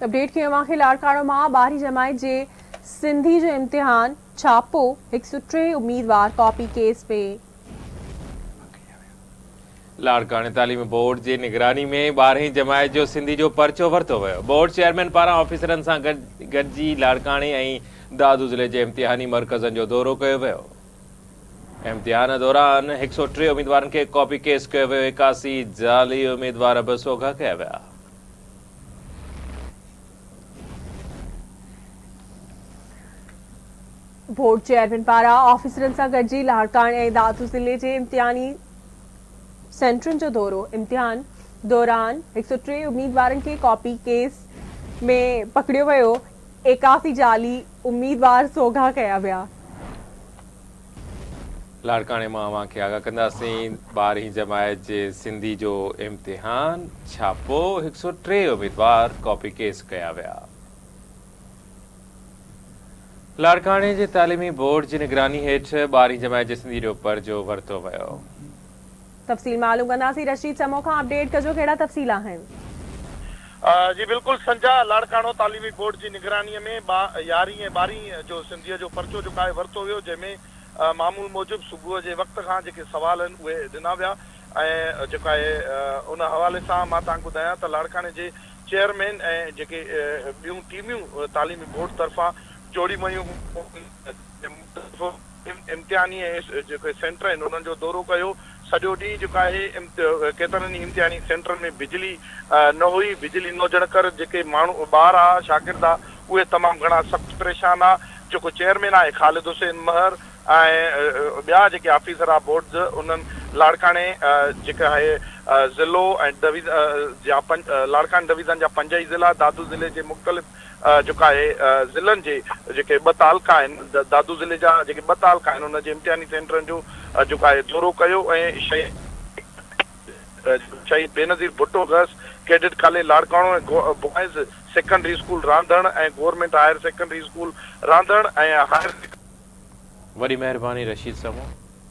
Update कयो आहे लाड़काणो मां 12हीं जमात जे सिंधी जो इम्तिहान छापो 103 उम्मीदवार कॉपी केस में। लाड़काणे तालीमी बोर्ड की निगरानी में 12हीं जमात जो सिंधी जो पर्चो वरतो वियो। बोर्ड चेयरमैन पारां ऑफिसरन सां गॾिजी लाड़काणे ऐं दादू ज़िले जे इम्तिहानी मर्कज़नि जो दौरो कयो वियो। इम्तिहान दौरान 103 उम्मीदवारनि खे कॉपी केस कयो वियो। 81 ज़ाली उम्मीदवार बि सोघा कया विया। बोर्ड चेयरमैन पारां ऑफिसरन सां गॾिजी लाड़काणे ऐं दादू ज़िले जे इम्तिहानी सेंटरन जो दौरो। इम्तिहान दौरान 103 उम्मीदवारनि खे कॉपी केस में पकड़ियो वियो। 81 जाली उम्मीदवार सोघा कया विया। लाड़काणे मां अवांखे आगाह कंदासीं। 12हीं जमात जे सिंधी जो इम्तिहान छापो 103 उम्मीदवार कॉपी केस कया विया। लाड़काणे जे तालीमी बोर्ड जी निगरानी हेठ 12हीं जमात जे सिंधी जो पर्चो वरतो वियो। तफ़सील मालूम कंदासीं। रशीद समो खां अपडेट कजो, कहिड़ा तफ़सील आहिनि? जी बिल्कुल संजा, लाड़काणो तालीमी बोर्ड की निगरानी में 11हीं ऐं 12हीं जो सिंधी जो पर्चो जो है वरतो वियो, जंहिंमें मामूल मूजिब सुबह के वक्त खां जेके सवाल आहिनि उहे ॾिना विया ऐं जेका आहे उन हवाले सां मां तव्हांखे ॿुधायां त लाड़काणे जे चेयरमैन ऐं जेके ॿियूं टीमियूं तालीमी बोर्ड तरफ़ां जोड़ी वयूं इम्तिहानी जेके सेंटर आहिनि उन्हनि जो दौरो कयो। सॼो ॾींहुं जेका आहे केतिरनि ई इम्तिहानी सेंटर में बिजली न हुई। बिजली न हुजण करे जेके माण्हू ॿार आहे शागिर्द आहे उहे तमामु घणा सख़्तु परेशान आहे। जेको चेयरमैन आहे ख़ालिद हुसैन महर ऐं ॿिया जेके ऑफिसर आहे बोर्ड उन्हनि लाड़काणे जेका आहे ज़िलो ऐं लाड़काणे डिवीज़न जा 5 ई ज़िला, दादू ज़िले जे मुख़्तलिफ़ जेका आहे ज़िलनि जे जेके 2 तालुका आहिनि, दादू ज़िले जा जेके 2 तालुका आहिनि उन जे इम्तिहानी सेंटरनि जो जेका आहे दौरो कयो ऐं शहीद Benazir Bhutto girls cadet college Larkana ऐं बॉयज़ सेकेंडरी स्कूल रांधण ऐं गवर्नमेंट हायर सेकेंडरी स्कूल रांधण ऐं हायर। वॾी महिरबानी रशीद समो।